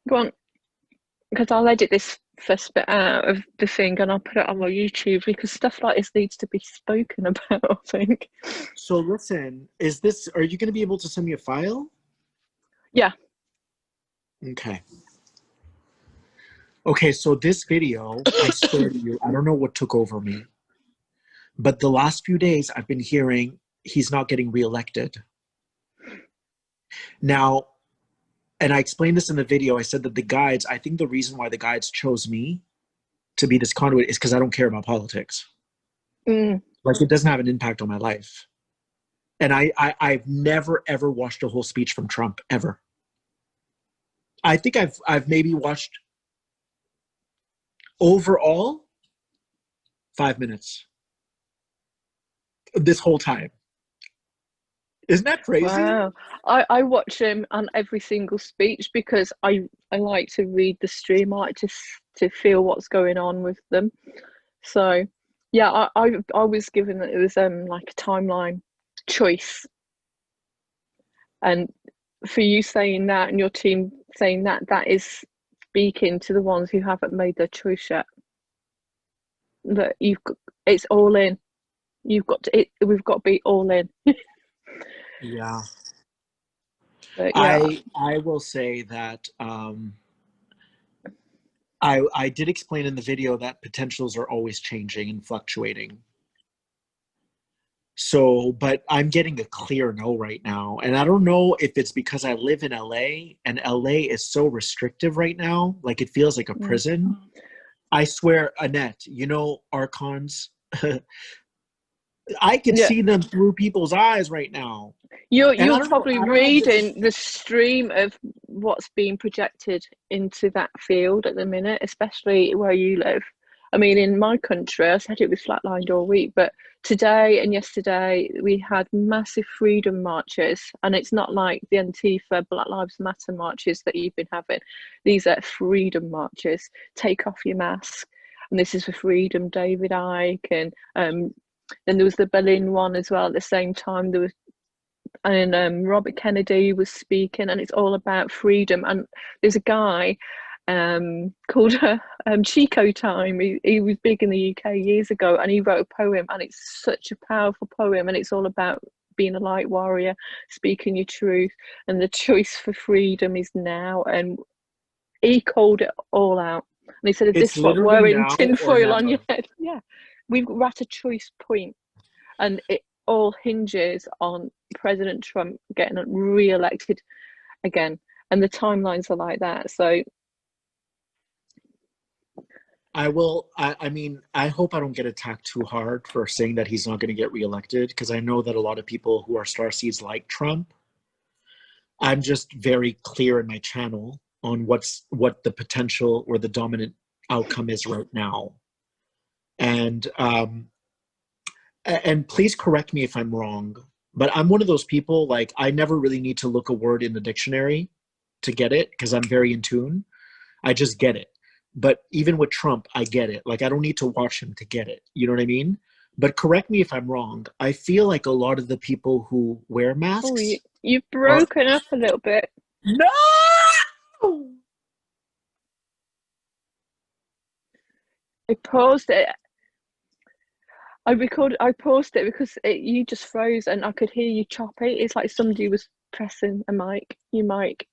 Go on, because I'll edit this first bit out of the thing and I'll put it on my YouTube because stuff like this needs to be spoken about, I think. So listen, are you going to be able to send me a file? Yeah. Okay. Okay, so this video, I swear to you, I don't know what took over me, but the last few days I've been hearing he's not getting reelected. Now, and I explained this in the video, I said that I think the reason why the guides chose me to be this conduit is because I don't care about politics. Like, it doesn't have an impact on my life. And I've never, ever watched a whole speech from Trump, ever. I think I've maybe watched overall 5 minutes this whole time. Isn't that crazy? Wow. I watch him on every single speech because I like to read the stream. I like to feel what's going on with them. So yeah, I was given that it was like a timeline choice. And for you saying that and your team saying that, that is speaking to the ones who haven't made their choice yet. That it's all in. We've got to be all in. Yeah. But yeah. I will say that I did explain in the video that potentials are always changing and fluctuating. So, but I'm getting a clear no right now. And I don't know if it's because I live in LA and LA is so restrictive right now. Like, it feels like a prison. I swear, Annette, you know, archons, I could see them through people's eyes right now. You're probably reading the stream of what's being projected into that field at the minute, especially where you live. I mean, in my country, I said it was flatlined all week, but today and yesterday we had massive freedom marches, and it's not like the Antifa Black Lives Matter marches that you've been having. These are freedom marches. Take off your mask, and this is for freedom. David Icke, and then there was the Berlin one as well. At the same time, there was. And Robert Kennedy was speaking, and it's all about freedom. And there's a guy called Chico Time. He was big in the UK years ago, and he wrote a poem, and it's such a powerful poem, and it's all about being a light warrior, speaking your truth, and the choice for freedom is now. And he called it all out, and he said, "Is this what wearing tinfoil on your head?" Yeah, we're at a choice point, and it all hinges on President Trump getting re-elected again, and the timelines are like that. So I mean, I hope I don't get attacked too hard for saying that he's not going to get reelected, because I know that a lot of people who are starseeds like Trump. I'm just very clear in my channel on what the potential or the dominant outcome is right now. And please correct me if I'm wrong, but I'm one of those people, like, I never really need to look a word in the dictionary to get it, because I'm very in tune. I just get it. But even with Trump, I get it. Like, I don't need to watch him to get it. You know what I mean? But correct me if I'm wrong. I feel like a lot of the people who wear masks... Oh, you've broken up a little bit. No! I paused it. I paused it because you just froze and I could hear you choppy. It's like somebody was pressing your mic.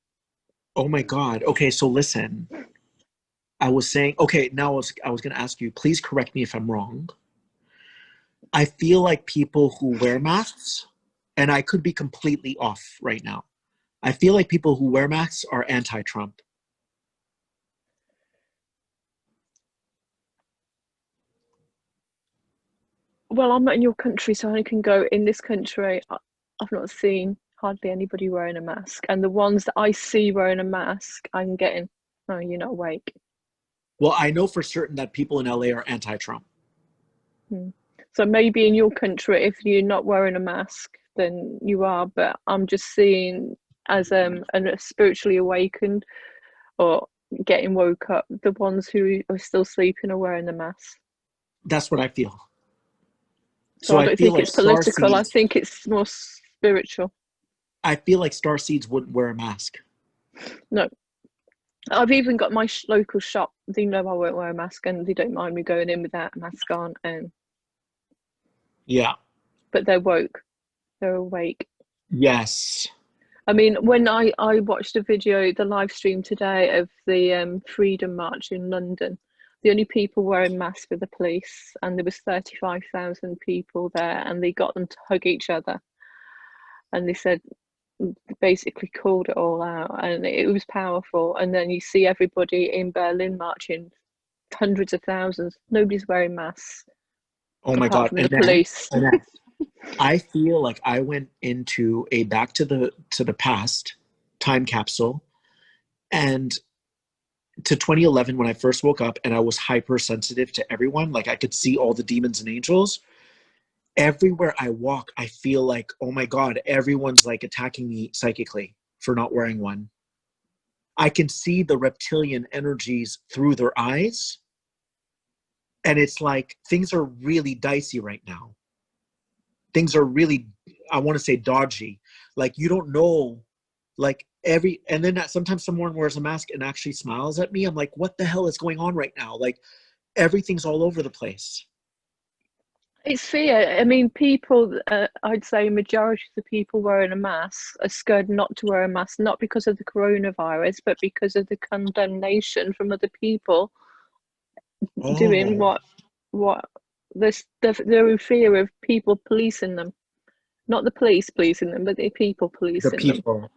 Oh my God. Okay, so listen. I was saying, okay, now I was going to ask you, please correct me if I'm wrong. I feel like people who wear masks, and I could be completely off right now, I feel like people who wear masks are anti-Trump. Well, I'm not in your country, so I can go in this country. I've not seen hardly anybody wearing a mask. And the ones that I see wearing a mask, I'm getting, oh, you're not awake. Well, I know for certain that people in LA are anti-Trump. So maybe in your country, if you're not wearing a mask, then you are. But I'm just seeing as a spiritually awakened or getting woke up, the ones who are still sleeping are wearing the mask. That's what I feel. So I don't think it's political. I think it's more spiritual. I feel like starseeds wouldn't wear a mask. No. I've even got my local shop. They know I won't wear a mask, and they don't mind me going in without a mask on. And Yeah. but they're woke, they're awake. Yes. I mean, when I watched a video, the live stream today of the Freedom March in London, the only people wearing masks were the police, and there was 35,000 people there, and they got them to hug each other, and they said basically called it all out, and it was powerful. And then you see everybody in Berlin marching, hundreds of thousands. Nobody's wearing masks Oh my apart God. from the police. And I feel like I went into a back to the past time capsule, and to 2011 when I first woke up, and I was hypersensitive to everyone. Like I could see all the demons and angels. Everywhere I walk, I feel like, oh my God, everyone's like attacking me psychically for not wearing one. I can see the reptilian energies through their eyes. And it's like things are really dicey right now. Things are really, I want to say, dodgy. Like you don't know, like and then sometimes someone wears a mask and actually smiles at me. I'm like, what the hell is going on right now? Like everything's all over the place. It's fear. I mean, people, I'd say majority of the people wearing a mask are scared not to wear a mask, not because of the coronavirus, but because of the condemnation from other people doing Oh, what they're in fear of people policing them. Not the police policing them, but the people the policing them. people.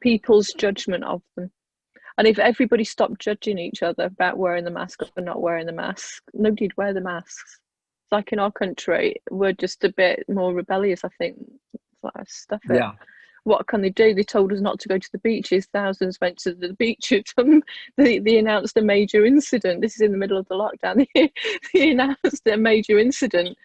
People's judgment of them. And if everybody stopped judging each other about wearing the mask or not wearing the mask, nobody'd wear the masks. It's like in our country, we're just a bit more rebellious, I think. It's like, stuff it. Yeah. What can they do? They told us not to go to the beaches. Thousands went to the beaches. They announced a major incident. This is in the middle of the lockdown. They announced a major incident.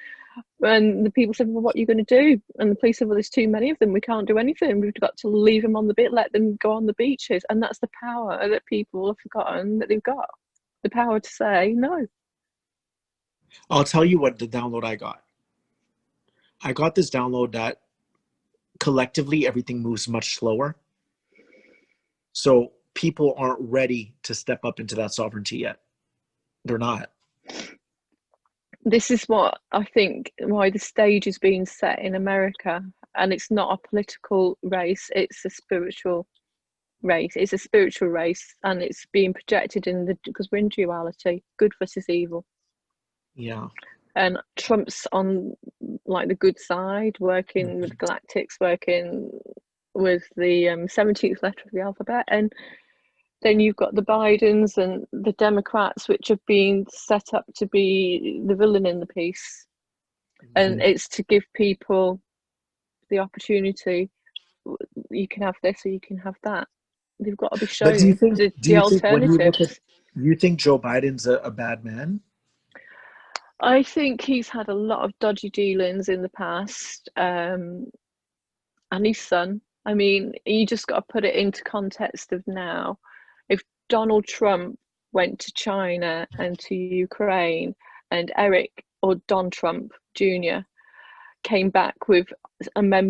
And the people said, well, what are you going to do? And the police said, well, there's too many of them. We can't do anything. We've got to leave them on the bit, let them go on the beaches. And that's the power that people have forgotten that they've got. The power to say no. I'll tell you what the download I got. I got this download that collectively everything moves much slower. So people aren't ready to step up into that sovereignty yet. They're not. This is what I think why the stage is being set in America. And it's not a political race, it's a spiritual race. It's a spiritual race, and it's being projected because we're in duality, good versus evil. Yeah. And Trump's on like the good side, working with galactics, working with the 17th letter of the alphabet. And then you've got the Bidens and the Democrats, which have been set up to be the villain in the piece. And it's to give people the opportunity, you can have this or you can have that. They've got to be But shown the alternatives. You think Joe Biden's a bad man? I think he's had a lot of dodgy dealings in the past, and his son. I mean, you just got to put it into context of now. If Donald Trump went to China and to Ukraine, and Eric or Don Trump Jr. came back with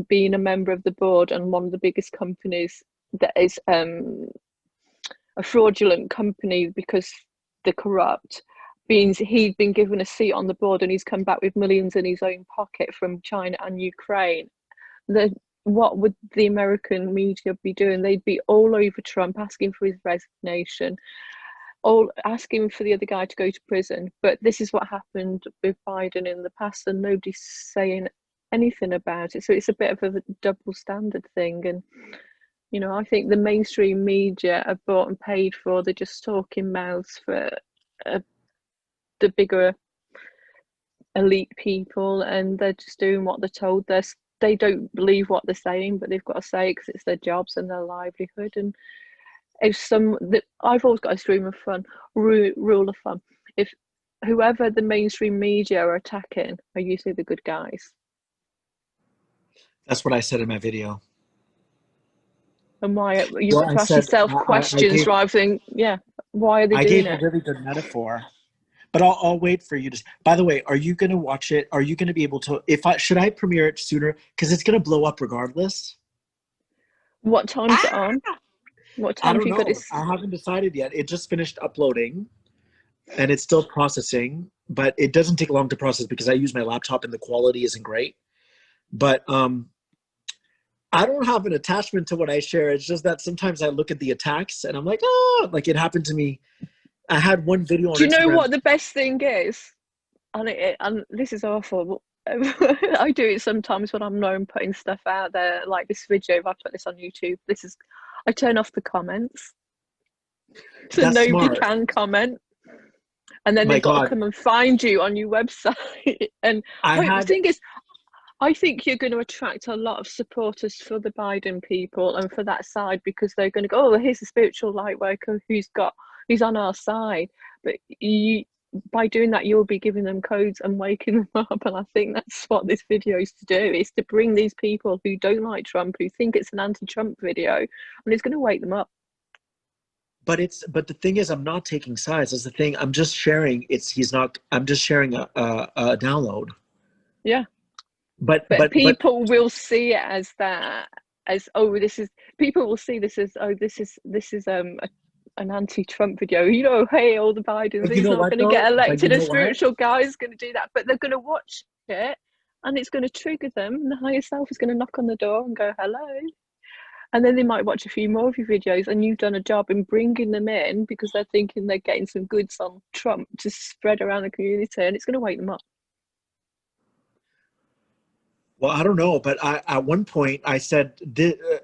being a member of the board and one of the biggest companies that is a fraudulent company because they're corrupt, means he'd been given a seat on the board and he's come back with millions in his own pocket from China and Ukraine. What would the American media be doing? They'd be all over Trump, asking for his resignation, all asking for the other guy to go to prison. But this is what happened with Biden in the past, and nobody's saying anything about it. So it's a bit of a double standard thing. And I think the mainstream media are bought and paid for. They're just talking mouths for the bigger elite people, and they're just doing what they're told. They don't believe what they're saying, but they've got to say it because it's their jobs and their livelihood. And I've always got a stream of fun, rule of thumb. If whoever the mainstream media are attacking are usually the good guys. That's what I said in my video. And why you have to ask yourself questions rather than why are they doing it? I gave a really good metaphor, but I'll wait for you to. By the way, are you going to watch it? Are you going to be able to? Should I premiere it sooner? Because it's going to blow up regardless. What time's it on? What I time have don't you got know. this? I haven't decided yet. It just finished uploading and it's still processing, but it doesn't take long to process because I use my laptop and the quality isn't great. But I don't have an attachment to what I share. It's just that sometimes I look at the attacks and I'm like, oh, like it happened to me. I had one video on Do you know Instagram. what the best thing is? And this is awful. I do it sometimes when I'm known putting stuff out there, like this video. If I put this on YouTube, I turn off the comments so That's nobody smart. can comment, and then My they've got to God. come and find you on your website. And I the had, thing is, I think you're going to attract a lot of supporters for the Biden people and for that side because they're going to go, oh, here's a spiritual light worker who's on our side. But by doing that, you'll be giving them codes and waking them up. And I think that's what this video is to do, is to bring these people who don't like Trump, who think it's an anti-Trump video, and it's going to wake them up. but the thing is, I'm not taking sides. That's the thing. I'm just sharing. I'm just sharing a download. Yeah. But People will see it as that, as, oh, people will see this as, oh, this is an anti-Trump video. You know, hey, all the Bidens, you he's know not what going to though? get But you elected. A know what? spiritual guy is going to do that, but they're going to watch it, and it's going to trigger them. And the higher self is going to knock on the door and go, hello. And then they might watch a few more of your videos, and you've done a job in bringing them in because they're thinking they're getting some goods on Trump to spread around the community, and it's going to wake them up. Well, I don't know, but at one point I said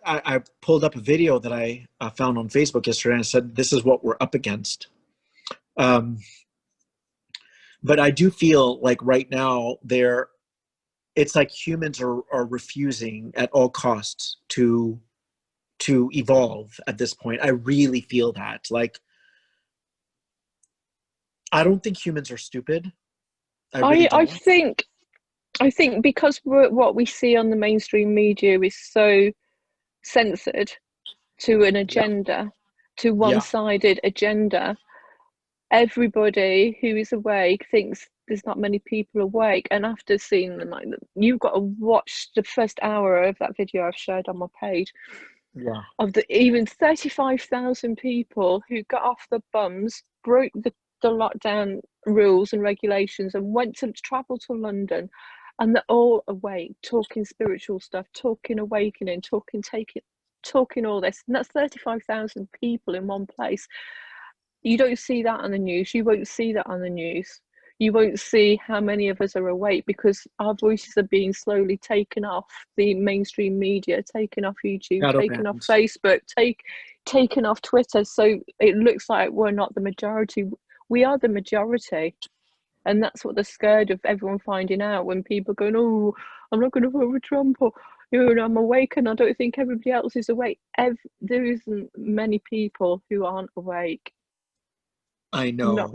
I pulled up a video that I found on Facebook yesterday, and I said this is what we're up against. But I do feel like right now it's like humans are refusing at all costs to evolve at this point. I really feel that. Like, I don't think humans are stupid. I really I don't. think because what we see on the mainstream media is so censored to an Yeah. agenda, to Yeah. one-sided agenda, everybody who is awake thinks there's not many people awake. And after seeing them, like, you've got to watch the first hour of that video I've shared on my page. Yeah. Of the even 35,000 people who got off the bums, broke the lockdown rules and regulations, and went to travel to London, and they're all awake, talking spiritual stuff, talking awakening, talking all this. And that's 35,000 people in one place. You don't see that on the news. You won't see that on the news. You won't see how many of us are awake because our voices are being slowly taken off the mainstream media, taken off YouTube, Shadow taken off bans. Facebook, taken off Twitter. So it looks like we're not the majority. We are the majority. And that's what they're scared of everyone finding out, when people are going, oh, I'm not going to vote for Trump, or, you know, I'm awake and I don't think everybody else is awake. There isn't many people who aren't awake. I know. Not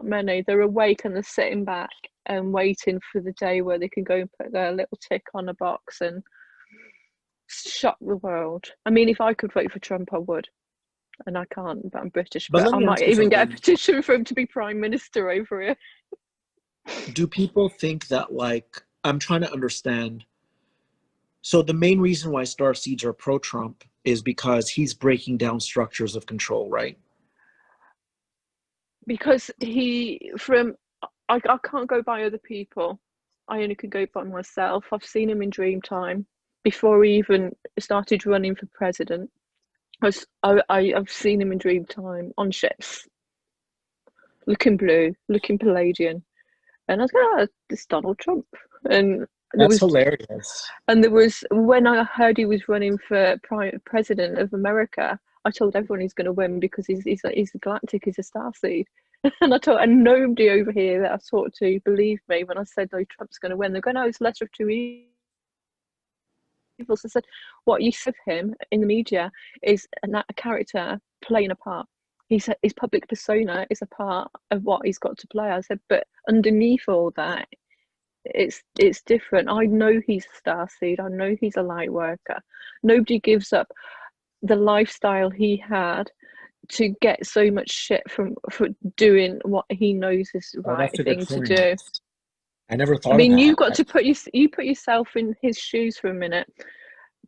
many. They're awake and they're sitting back and waiting for the day where they can go and put their little tick on a box and shock the world. I mean, if I could vote for Trump, I would. And I can't, but I'm British. But But let I me might ask you even get a something. petition for him to be Prime Minister over here. Do people think that, like, I'm trying to understand. So the main reason why Star Seeds are pro-Trump is because he's breaking down structures of control, right? Because I can't go by other people. I only can go by myself. I've seen him in Dreamtime before he even started running for president. I've seen him in Dreamtime on ships, looking blue, looking Palladian, and I was like, oh, it's Donald Trump. And That's hilarious. there was when I heard he was running for president of America, I told everyone he's going to win because he's a galactic, he's a starseed. And nobody over here that I talked to believed me when I said, no, Trump's going to win. They're going, oh, it's lesser of two evils. So I said, what you see of him in the media is a character playing a part. His public persona is a part of what he's got to play. I said, but underneath all that, it's different. I know he's a starseed. I know he's a light worker. Nobody gives up the lifestyle he had to get so much shit for doing what he knows is the right thing to do. I never thought I mean, of that. you've got to put yourself in his shoes for a minute.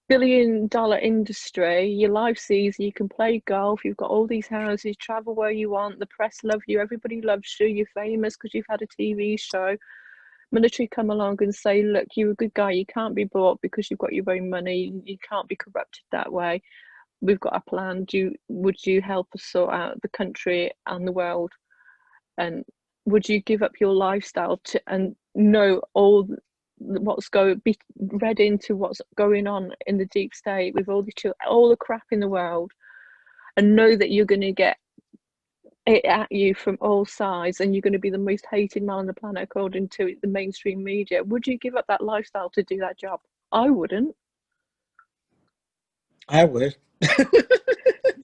billion-dollar industry, your life's easy, you can play golf, you've got all these houses, travel where you want, the press love you, everybody loves you, you're famous because you've had a TV show. Military come along and say, look, you're a good guy, you can't be bought because you've got your own money, you can't be corrupted that way. We've got a plan. Would you help us sort out the country and the world? And would you give up your lifestyle to and know all be read into what's going on in the deep state with all the crap in the world, and know that you're going to get it at you from all sides, and you're going to be the most hated man on the planet according to the mainstream media? Would you give up that lifestyle to do that job? I wouldn't. I would.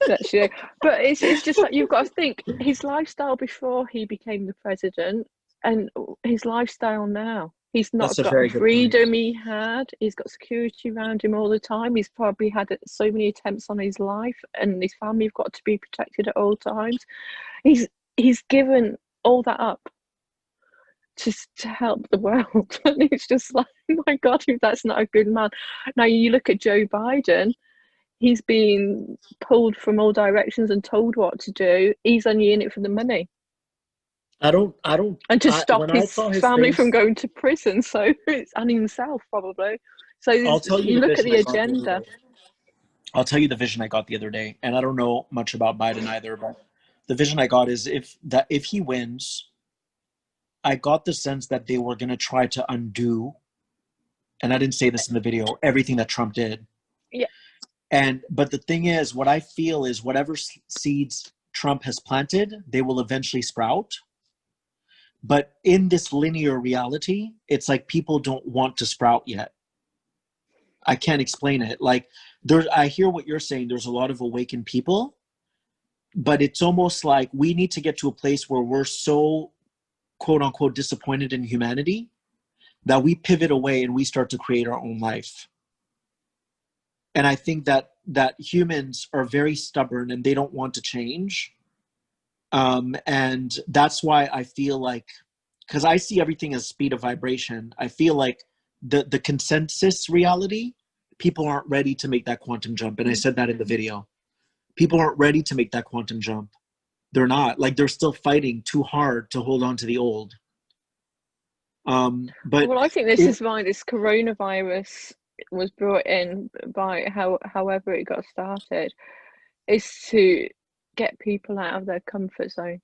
That's you. But it's just like, you've got to think his lifestyle before he became the president and his lifestyle now. He's not That's a got very the good freedom point. he had. He's got security around him all the time. He's probably had so many attempts on his life, and his family have got to be protected at all times. He's given all that up just to help the world. And it's just like, oh my God, that's not a good man. Now you look at Joe Biden, he's been pulled from all directions and told what to do. He's only in it for the money I don't, and to stop when I his saw his family from face, going to prison. So and himself probably. So I'll tell you you the look at vision the I got the other agenda. day. I'll tell you the vision I got the other day, and I don't know much about Biden either, but the vision I got is if he wins, I got the sense that they were going to try to undo, and I didn't say this in the video, everything that Trump did. Yeah. But the thing is, what I feel is whatever seeds Trump has planted, they will eventually sprout. But in this linear reality, it's like people don't want to sprout yet. I can't explain it. Like I hear what you're saying. There's a lot of awakened people, but it's almost like we need to get to a place where we're so quote unquote disappointed in humanity that we pivot away and we start to create our own life. And I think that humans are very stubborn and they don't want to change. And that's why I feel like, because I see everything as speed of vibration, I feel like the consensus reality, people aren't ready to make that quantum jump. And I said that in the video. People aren't ready to make that quantum jump. They're not. Like, they're still fighting too hard to hold on to the old. But well, I think this is why this coronavirus was brought in by however it got started, is to get people out of their comfort zone.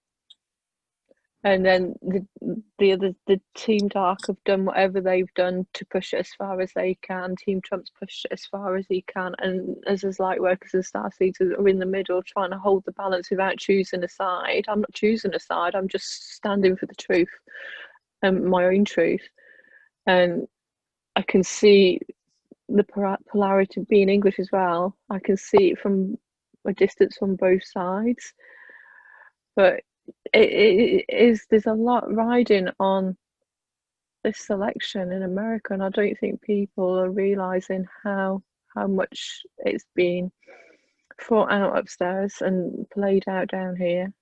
And then the Team Dark have done whatever they've done to push it as far as they can. Team Trump's pushed it as far as he can. And as light workers and starseeds are in the middle trying to hold the balance without choosing a side. I'm not choosing a side. I'm just standing for the truth and my own truth. And I can see the polarity, being English as well. I can see it from a distance on both sides. But there's a lot riding on this election in America, and I don't think people are realizing how much it's been fought out upstairs and played out down here.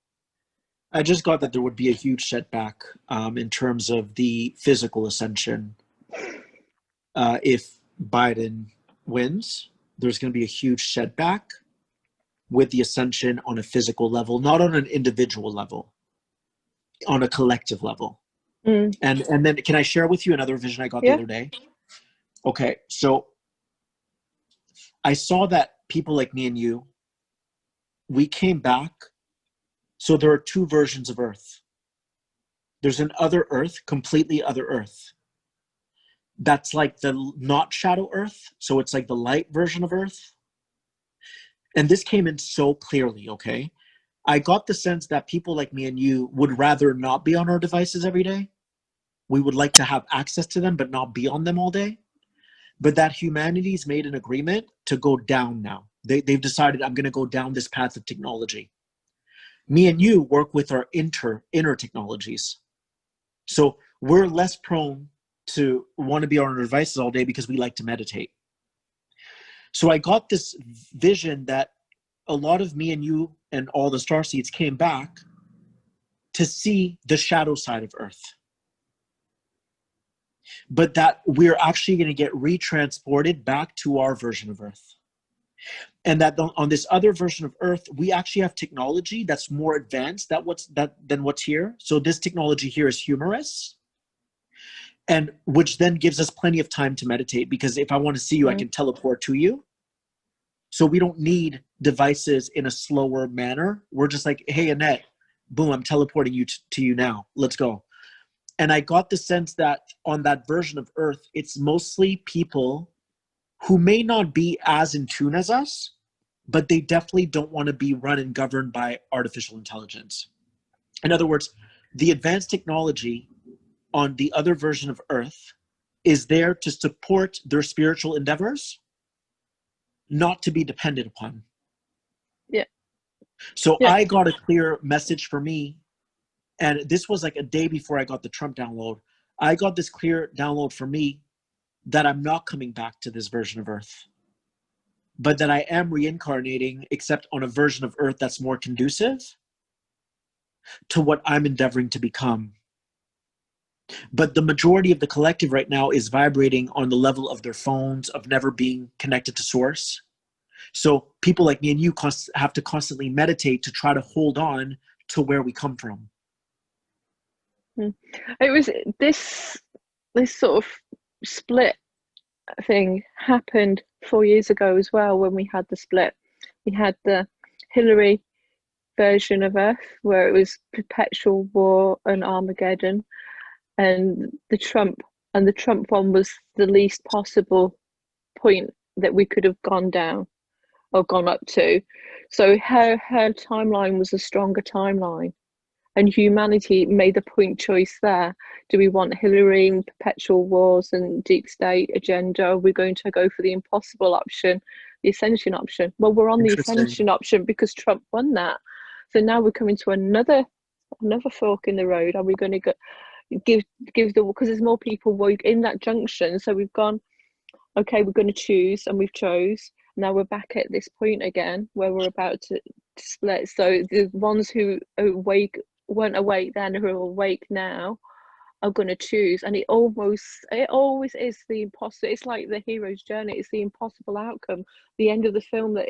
I just got that there would be a huge setback in terms of the physical ascension. If Biden wins, there's going to be a huge setback with the ascension on a physical level, not on an individual level, on a collective level. And then can I share with you another vision I got the other day? Okay, so I saw that people like me and you, we came back. So there are two versions of Earth. There's an other Earth, completely other Earth. That's like the not shadow Earth. So it's like the light version of Earth. And this came in so clearly, okay? I got the sense that people like me and you would rather not be on our devices every day. We would like to have access to them, but not be on them all day. But that humanity's made an agreement to go down now. They've decided, I'm going to go down this path of technology. Me and you work with our inner technologies. So we're less prone to want to be on our devices all day because we like to meditate. So I got this vision that a lot of me and you and all the starseeds came back to see the shadow side of Earth. but that we're actually going to get retransported back to our version of Earth. And that on this other version of Earth, we actually have technology that's more advanced than what's here. So this technology here is humorous, and which then gives us plenty of time to meditate, because if I want to see you, I can teleport to you. So we don't need devices in a slower manner. We're just like, hey, Annette, boom, I'm teleporting you to you now. Let's go. And I got the sense that on that version of Earth, it's mostly people who may not be as in tune as us, but they definitely don't want to be run and governed by artificial intelligence. In other words, the advanced technology on the other version of Earth is there to support their spiritual endeavors, not to be dependent upon. Yeah. So I got a clear message for me, and this was like a day before I got the Trump download. I got this clear download for me that I'm not coming back to this version of Earth, but that I am reincarnating, except on a version of Earth that's more conducive to what I'm endeavoring to become. But the majority of the collective right now is vibrating on the level of their phones, of never being connected to source. So people like me and you have to constantly meditate to try to hold on to where we come from. It was this sort of split thing happened 4 years ago as well. When we had the split, we had the Hillary version of Earth where it was perpetual war and Armageddon, and the Trump one was the least possible point that we could have gone down or gone up to. So her timeline was a stronger timeline, and humanity made the point choice there. Do we want Hillary and perpetual wars and deep state agenda? Are we going to go for the impossible option, the ascension option? Well, we're on the ascension option because Trump won that. So now we're coming to another fork in the road. Are we going to go give the, because there's more people in that junction? So we've gone, okay, we're going to choose, and we've chose. Now we're back at this point again where we're about to split. So the ones who weren't awake then, who are awake now, are going to choose. And it always is the impossible. It's like the hero's journey. It's the impossible outcome, the end of the film that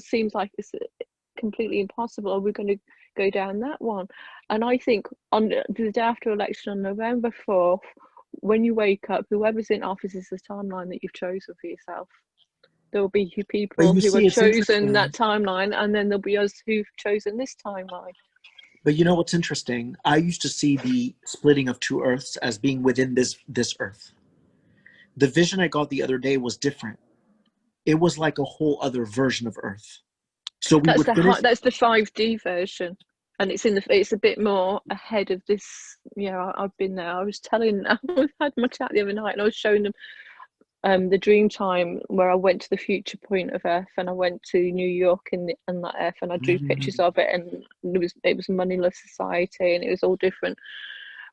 seems like it's completely impossible. Are we going to go down that one? And I think on the day after election on November 4th, when you wake up, whoever's in office is the timeline that you've chosen for yourself. There will be people who have chosen that timeline, and then there'll be us who've chosen this timeline. But you know what's interesting? I used to see the splitting of two Earths as being within this Earth. The vision I got the other day was different. It was like a whole other version of Earth. So that's the 5D version, and it's a bit more ahead of this. Yeah, I've been there. I was telling, I had my chat the other night, and I was showing them the dream time where I went to the future point of Earth, and I went to New York in that Earth, and I drew pictures of it, and it was moneyless society, and it was all different.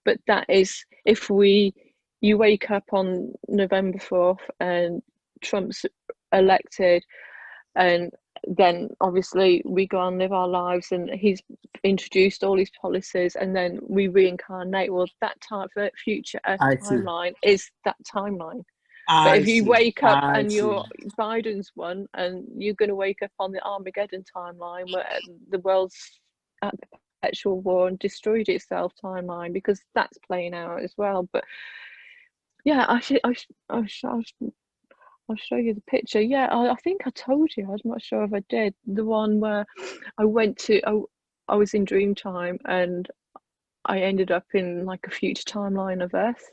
But that is, if you wake up on November 4th and Trump's elected, and then obviously we go and live our lives, and he's introduced all these policies, and then we reincarnate. Well, that future Earth timeline is that timeline. But if you wake up and you're Biden's one, and you're going to wake up on the Armageddon timeline where the world's at perpetual war and destroyed itself timeline, because that's playing out as well. But yeah, I'll show you the picture. Yeah, I think I told you. I'm not sure if I did. The one where I was in dream time, and I ended up in like a future timeline of Earth.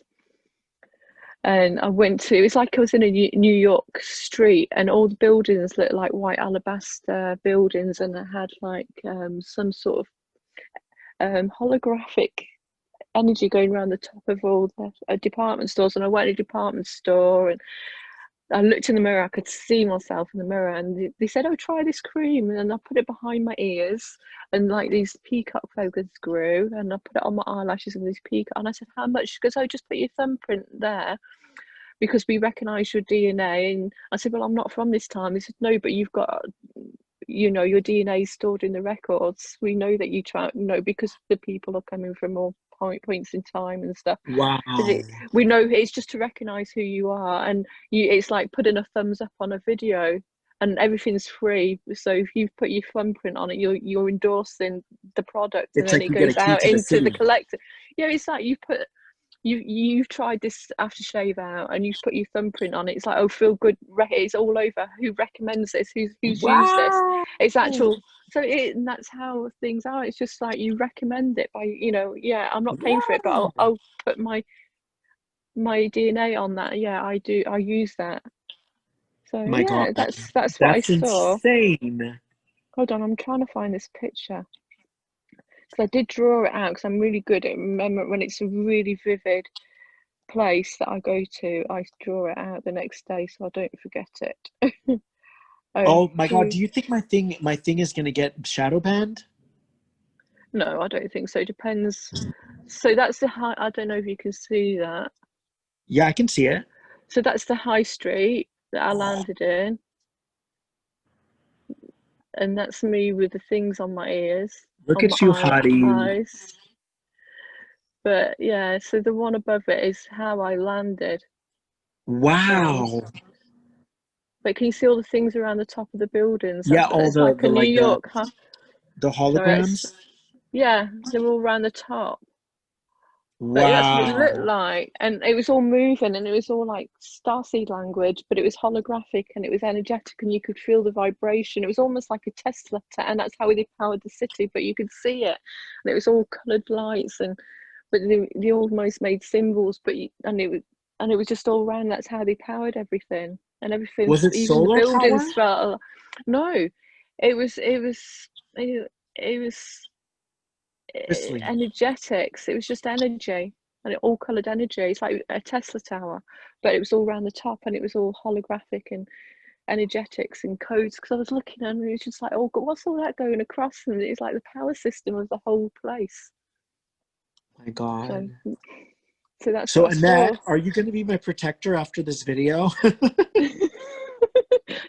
And I went to, it's like I was in a New York street, and all the buildings looked like white alabaster buildings, and it had like some sort of holographic energy going around the top of all the department stores. And I went to a department store, and I looked in the mirror. I could see myself in the mirror, and they said, "Oh, try this cream." And I put it behind my ears, and like these peacock feathers grew, and I put it on my eyelashes and these peacock. And I said, "How much?" Because I just put your thumbprint there, because we recognise your DNA. And I said, "Well, I'm not from this time." They said, "No, but you've got you know, your DNA is stored in the records. We know that you because the people are coming from all points in time and stuff. Wow. We know it's just to recognize who you are, and it's like putting a thumbs up on a video, and everything's free. So if you put your thumbprint on it, you're endorsing the product, It's and then like it you get a goes key out to the into the city. collector. Yeah, it's like you've tried this aftershave out, and you've put your thumbprint on it. It's like, oh, feel good. It's all over. Who recommends this? Who's used this? Wow. It's actual. So and that's how things are. It's just like you recommend it by, you know, yeah, I'm not paying for it, but Yeah. I'll put my DNA on that. Yeah, I do. I use that. So My God, yeah, that's what I that's saw. insane. Hold on, I'm trying to find this picture because I did draw it out because I'm really good at remember when it's a really vivid place that I go to. I draw it out the next day so I don't forget it. Oh, Oh my God, do you think my thing is gonna get shadow banned? no, I don't think so. Depends. So that's the high. I don't know if you can see that. Yeah, I can see it. So that's the high street that I landed in, and that's me with the things on my ears, Look on my at you, hottie. eyes. But yeah, so the one above it is how I landed. So, Wow. but can you see all the things around the top of the buildings? Yeah, all It's like the a New like York, huh? the So holograms. yeah, they're all around the top. But that's what it looked Wow. like, and it was all moving, and it was all like starseed language, but it was holographic and it was energetic, and you could feel the vibration. It was almost like a Tesla, and that's how they powered the city. But you could see it, and it was all coloured lights, and but they almost made symbols, but and it was just all around. That's how they powered everything, and everything, Was it even the solar power? buildings felt. No, it was Crystalline. energetics. It was just energy, and it all coloured energy. It's like a Tesla tower, but it was all around the top, and it was all holographic and energetics and codes. Because I was looking and it was just like, oh God, what's all that going across? And it's like the power system of the whole place. My So, God. so that's So what I Annette, saw. are you going to be my protector after this video?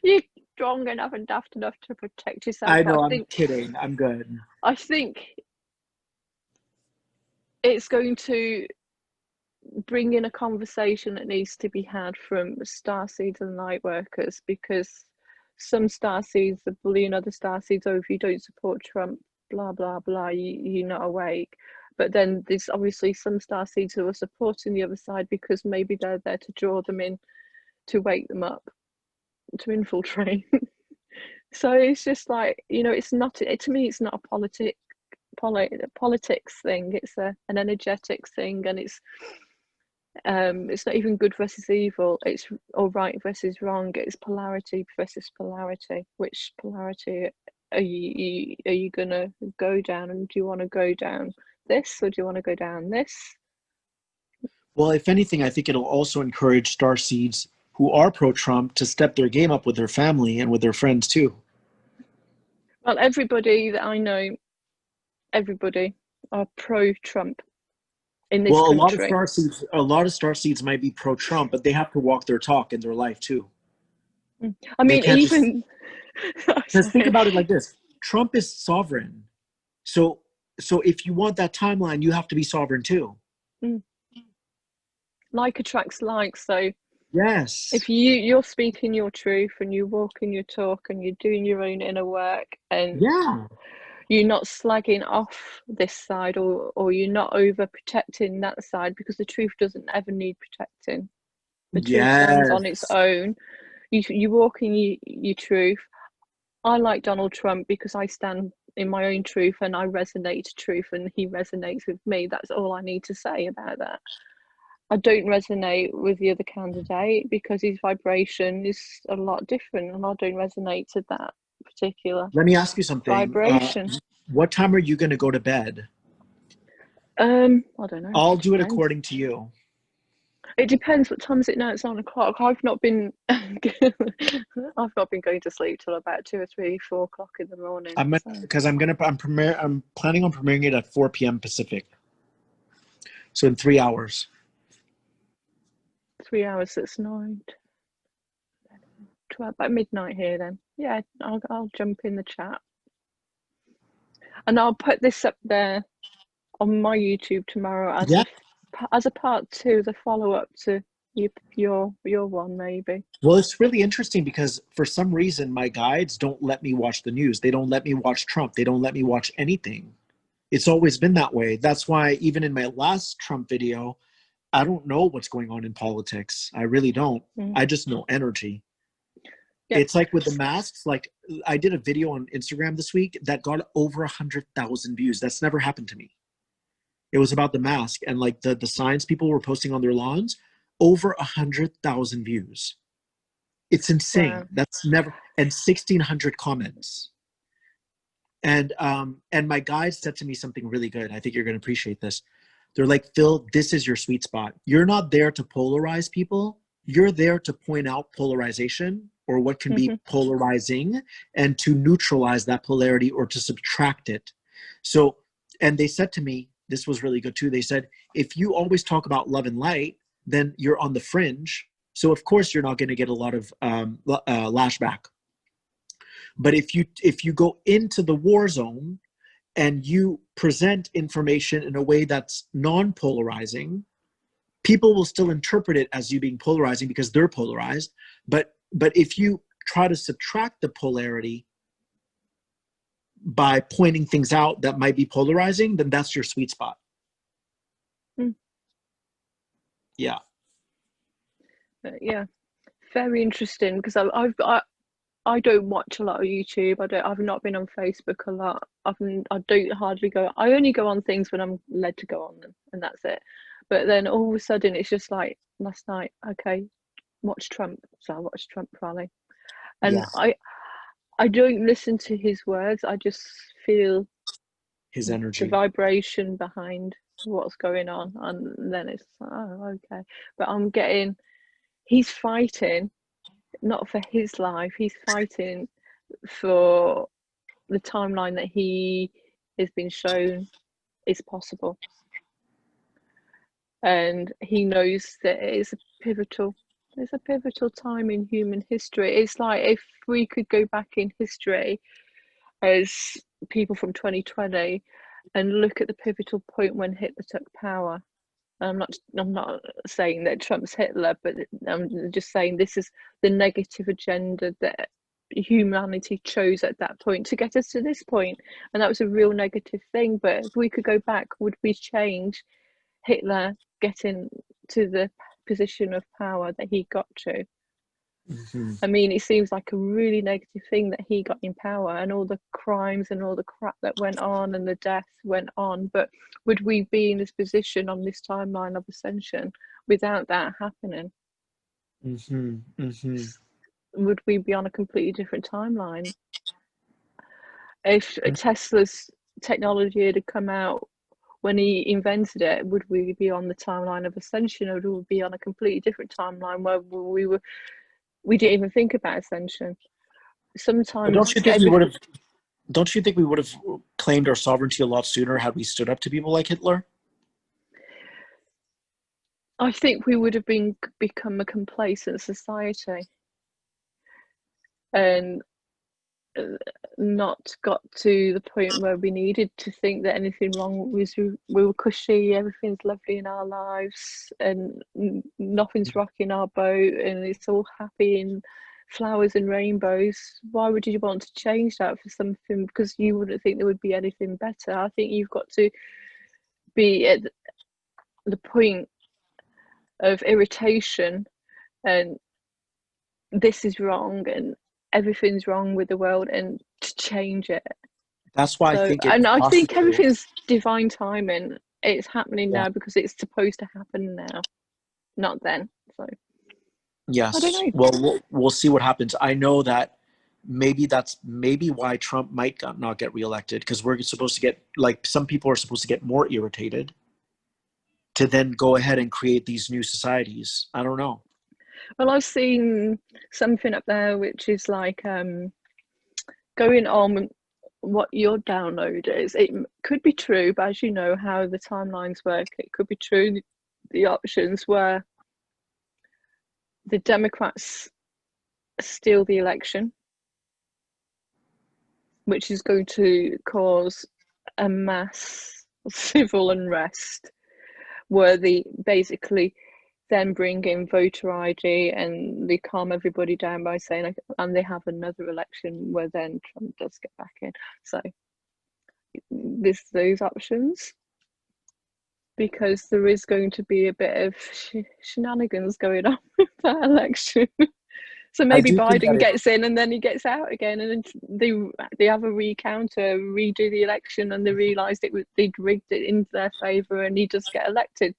You're strong enough and daft enough to protect yourself, I but know, I'm kidding. I'm good. I think it's going to bring in a conversation that needs to be had from starseeds and light workers, because some starseeds are bullying other starseeds. Oh, if you don't support Trump, blah blah blah, you're not awake. But then there's obviously some starseeds who are supporting the other side because maybe they're there to draw them in, to wake them up, to infiltrate. So it's just like, you know, it's not, to me it's not a politics thing. It's an energetics thing, and it's not even good versus evil. It's all right versus wrong. It's polarity versus polarity. Which polarity are you gonna go down? And do you want to go down this, or do you want to go down this? Well, if anything, I think it'll also encourage starseeds who are pro-Trump to step their game up with their family and with their friends too. Well, everybody that I know, everybody are pro-Trump in this Well, country. a lot of starseeds might be pro-Trump, but they have to walk their talk in their life too. I They mean, can't just, even because think sorry. about it like this. Trump is sovereign. So if you want that timeline, you have to be sovereign too. Like attracts like. So Yes. if you're speaking your truth, and you're walking your talk, and you're doing your own inner work, and Yeah. you're not slagging off this side, or you're not over protecting that side, because the truth doesn't ever need protecting. The truth stands on its Yes. own. You walk in your truth. I like Donald Trump because I stand in my own truth, and I resonate to truth, and he resonates with me. That's all I need to say about that. I don't resonate with the other candidate because his vibration is a lot different, and I don't resonate to that particular Let me ask you something. vibration. What time are you going to go to bed? I don't know. I'll It do it depends. according to you. It depends. What time is it now? It's 9 o'clock. I've not been. I've not been going to sleep till about 2 or 3, 4 o'clock in the morning. So I'm planning on premiering it at 4 p.m. Pacific. So in 3 hours. 3 hours. That's 9, 12, about midnight here then. Yeah, I'll jump in the chat, and I'll put this up there on my YouTube tomorrow as Yeah. a part 2, the follow up to your one maybe. Well, it's really interesting because for some reason my guides don't let me watch the news. They don't let me watch Trump. They don't let me watch anything. It's always been that way. That's why even in my last Trump video, I don't know what's going on in politics. I really don't. I just know energy. Yep. It's like with the masks, like I did a video on Instagram this week that got over 100,000 views. That's never happened to me. It was about the mask and like the signs people were posting on their lawns, over 100,000 views. It's insane. Wow. That's never, and 1,600 comments. And my guys said to me something really good. I think you're going to appreciate this. They're like, Phil, this is your sweet spot. You're not there to polarize people. You're there to point out polarization or what can be polarizing and to neutralize that polarity or to subtract it. So, and they said to me, this was really good too. They said, if you always talk about love and light, then you're on the fringe. So of course you're not going to get a lot of lashback. But if you go into the war zone and you present information in a way that's non-polarizing, people will still interpret it as you being polarizing because they're polarized. But if you try to subtract the polarity by pointing things out that might be polarizing, then that's your sweet spot. Yeah. Yeah, very interesting because I don't watch a lot of YouTube. I've not been on Facebook a lot. I don't hardly go. I only go on things when I'm led to go on them, and that's it. But then all of a sudden, it's just like last night. Okay, watch Trump. So I watched Trump rally, and Yeah. I don't listen to his words. I just feel His the energy. vibration behind what's going on, and then it's oh okay. But I'm getting. He's fighting not for his life. He's fighting for the timeline that he has been shown is possible, and he knows that it's a pivotal time in human history. It's like if we could go back in history as people from 2020 and look at the pivotal point when Hitler took power. I'm not saying that Trump's Hitler, but I'm just saying this is the negative agenda that humanity chose at that point to get us to this point, and that was a real negative thing. But if we could go back, would we change Hitler getting to the position of power that he got to? I mean, it seems like a really negative thing that he got in power and all the crimes and all the crap that went on and the deaths went on. But would we be in this position on this timeline of ascension without that happening? Would we be on a completely different timeline? If Tesla's technology had come out when he invented it, would we be on the timeline of ascension, or would we be on a completely different timeline where we didn't even think about ascension? Sometimes Don't you think we would have claimed our sovereignty a lot sooner had we stood up to people like Hitler? I think we would have become a complacent society and not got to the point where we needed to think that anything wrong was. We were cushy, everything's lovely in our lives, and nothing's rocking our boat, and it's all happy and flowers and rainbows. Why would you want to change that for something? Because you wouldn't think there would be anything better. I think you've got to be at the point of irritation and this is wrong and everything's wrong with the world, and to change it. That's why I think it's and I think possible. everything's divine timing. It's happening Yeah. now because it's supposed to happen now, not then. So Yes. I don't know. Well, we'll see what happens. I know that that's why Trump might not get reelected, because we're supposed to get, like, some people are supposed to get more irritated to then go ahead and create these new societies. I don't know. Well, I've seen something up there which is like going on what your download is. It could be true, but as you know how the timelines work, it could be true the options where the Democrats steal the election which is going to cause a mass civil unrest, where they basically then bring in voter ID and they calm everybody down by saying, and they have another election where then Trump does get back in. So there's those options, because there is going to be a bit of shenanigans going on with that election. So maybe Biden gets in and then he gets out again, and they have a recounter, redo the election, and they realised they'd rigged it into their favour, and he does get elected.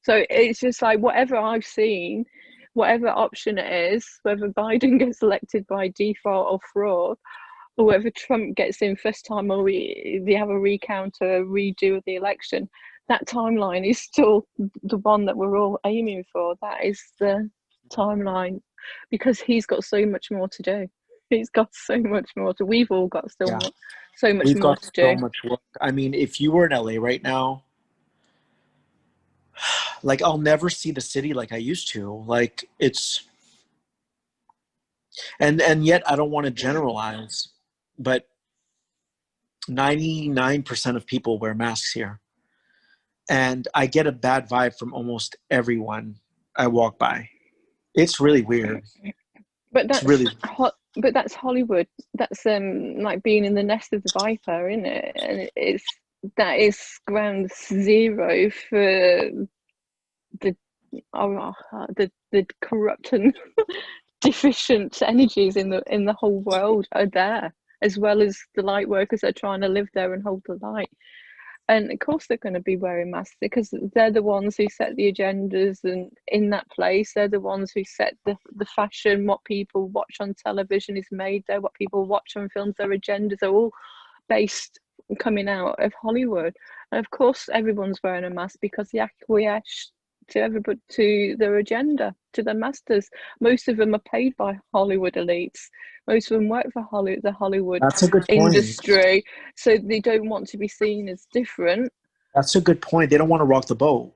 So it's just like, whatever I've seen, whatever option it is, whether Biden gets elected by default or fraud, or whether Trump gets in first time, or they have a recounter, a redo of the election, that timeline is still the one that we're all aiming for. That is the timeline, because he's got so much more to do. We've all got so much more to do. So much work. I mean, if you were in LA right now, like, I'll never see the city like I used to. Like, it's, and yet I don't want to generalize, but 99% of people wear masks here. And I get a bad vibe from almost everyone I walk by. It's really weird. But that's Hollywood. That's like being in the nest of the viper, isn't it? And that is ground zero for the corrupt and deficient energies in the whole world are there, as well as the light workers that are trying to live there and hold the light. And of course they're going to be wearing masks, because they're the ones who set the agendas, and in that place they're the ones who set the fashion, what people watch on television is made there, what people watch on films, their agendas are all based coming out of Hollywood. And of course everyone's wearing a mask because they acquiesce to their agenda, to their masters. Most of them are paid by Hollywood elites. Most of them work for the Hollywood industry, so they don't want to be seen as different. That's a good point. They don't want to rock the boat.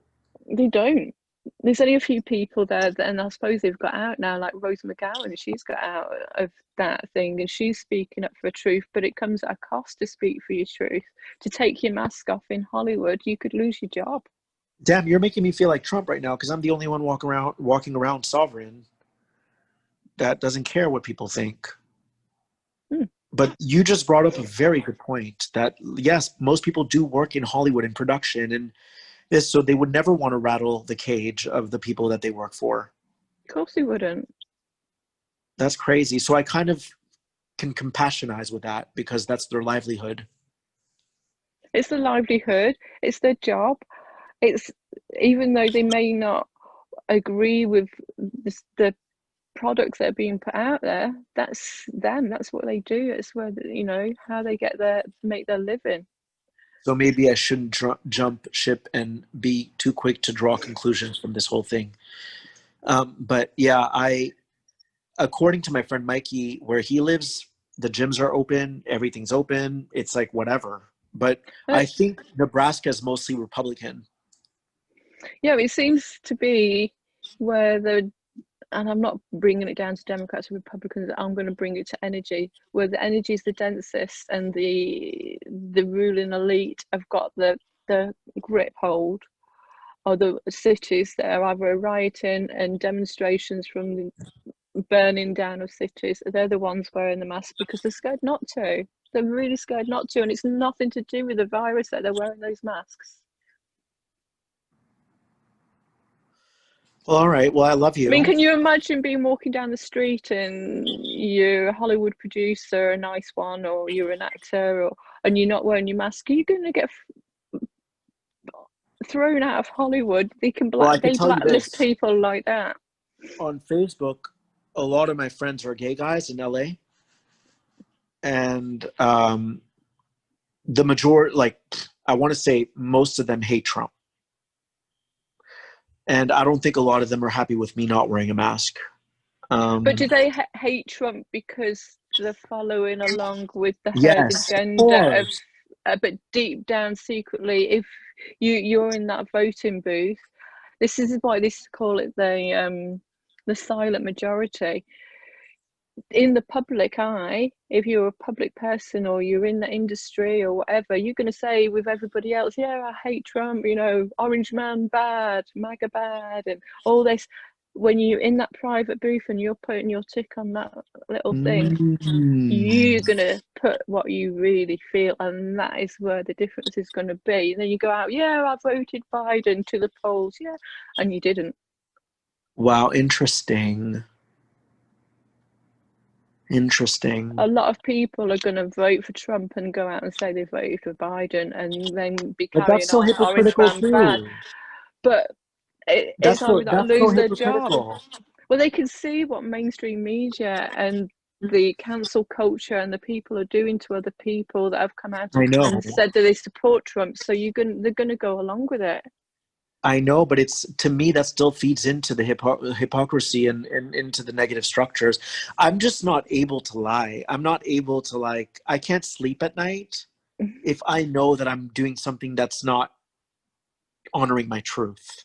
They don't. There's only a few people there, and I suppose they've got out now, like Rose McGowan. She's got out of that thing, and she's speaking up for truth, but it comes at a cost to speak for your truth. To take your mask off in Hollywood, you could lose your job. Damn, you're making me feel like Trump right now, because I'm the only one walking around sovereign that doesn't care what people think. But you just brought up a very good point that, yes, most people do work in Hollywood in production and this, so they would never want to rattle the cage of the people that they work for. Of course they wouldn't. That's crazy. So I kind of can compassionize with that, because that's their livelihood. It's their livelihood. It's their job. It's, even though they may not agree with the products that are being put out there, that's them. That's what they do. It's where, how they make their living. So maybe I shouldn't jump ship and be too quick to draw conclusions from this whole thing. But yeah, according to my friend Mikey, where he lives, the gyms are open, everything's open. It's like whatever. But I think Nebraska is mostly Republican. Yeah, it seems to be where and I'm not bringing it down to Democrats and Republicans, I'm going to bring it to energy, where the energy is the densest, and the ruling elite have got the grip hold of the cities that are either rioting and demonstrations from the burning down of cities. They're the ones wearing the mask because they're scared not to. They're really scared not to, and it's nothing to do with the virus that they're wearing those masks. Well, all right. Well, I love you. I mean, can you imagine walking down the street and you're a Hollywood producer, a nice one, or you're an actor, and you're not wearing your mask? Are you going to get thrown out of Hollywood? They blacklist people like that. On Facebook, a lot of my friends are gay guys in LA, and the majority, like, I want to say most of them hate Trump. And I don't think a lot of them are happy with me not wearing a mask. But do they hate Trump because they're following along with the herd agenda? But deep down, secretly, if you're in that voting booth, this is why they call it the silent majority. in the public eye, if you're a public person or you're in the industry or whatever, you're going to say with everybody else, yeah, I hate Trump, you know, orange man bad, MAGA bad, and all this. When you're in that private booth and you're putting your tick on that little thing, you're going to put what you really feel, and that is where the difference is going to be. And then you go out, yeah, I voted Biden to the polls, yeah, and you didn't. Wow, interesting. Interesting. A lot of people are going to vote for Trump and go out and say they voted for Biden and then be But that's carrying so on orange hypocritical man bad. too. But it's either that or That's so lose their job. hypocritical. Well, they can see what mainstream media and the cancel culture and the people are doing to other people that have come out I know. and said that they support Trump. So they're going to go along with it. I know, but it's, to me, that still feeds into the hypocrisy and into the negative structures. I'm just not able to lie. I'm not able to, like, I can't sleep at night if I know that I'm doing something that's not honoring my truth.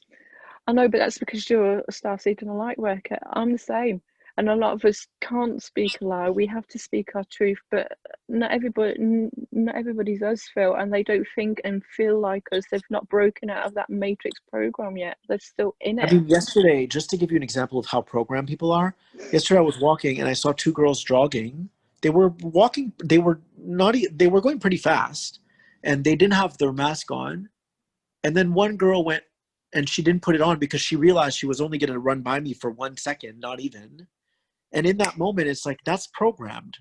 I know, but that's because you're a starseed and a light worker. I'm the same. And a lot of us can't speak aloud. We have to speak our truth, but not everybody's us, Phil, and they don't think and feel like us. They've not broken out of that matrix program yet. They're still in I it. mean, yesterday, just to give you an example of how programmed people are, yesterday I was walking and I saw two girls jogging. They were walking, they were not, they were going pretty fast and they didn't have their mask on. And then one girl went and she didn't put it on because she realized she was only going to run by me for 1 second, not even. And in that moment, it's like, that's programmed.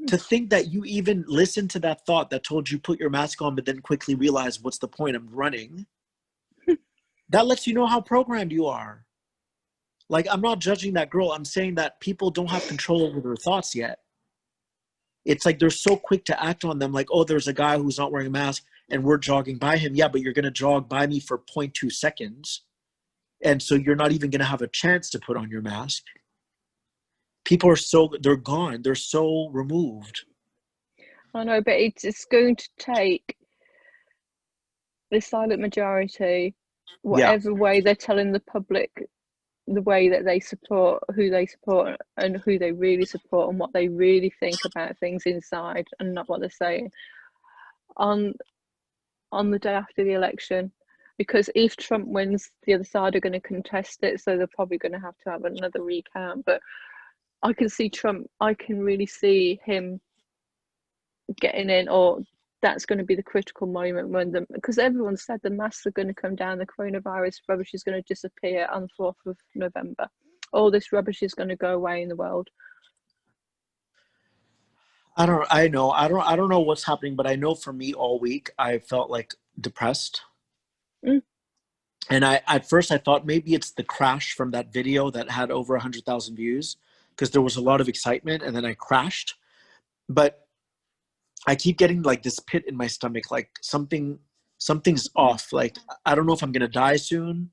To think that you even listened to that thought that told you put your mask on, but then quickly realize, what's the point? I'm running. That lets you know how programmed you are. Like, I'm not judging that girl. I'm saying that people don't have control over their thoughts yet. It's like they're so quick to act on them. Like, oh, there's a guy who's not wearing a mask and we're jogging by him. Yeah, but you're going to jog by me for 0.2 seconds. And so you're not even going to have a chance to put on your mask. People are they're gone. They're so removed. I know, but it's going to take the silent majority, whatever way they're telling the public the way that they support, who they support and who they really support and what they really think about things inside and not what they're saying on the day after the election. Because if Trump wins, the other side are going to contest it, so they're probably going to have another recount. But I can see Trump, I can really see him getting in, or that's going to be the critical moment when because everyone said the masks are going to come down, the coronavirus rubbish is going to disappear on the 4th of November. All this rubbish is going to go away in the world. I don't know what's happening, but I know for me all week, I felt like depressed. And at first I thought maybe it's the crash from that video that had over 100,000 views, because there was a lot of excitement and then I crashed. But I keep getting like this pit in my stomach, like something's off. Like, I don't know if I'm going to die soon.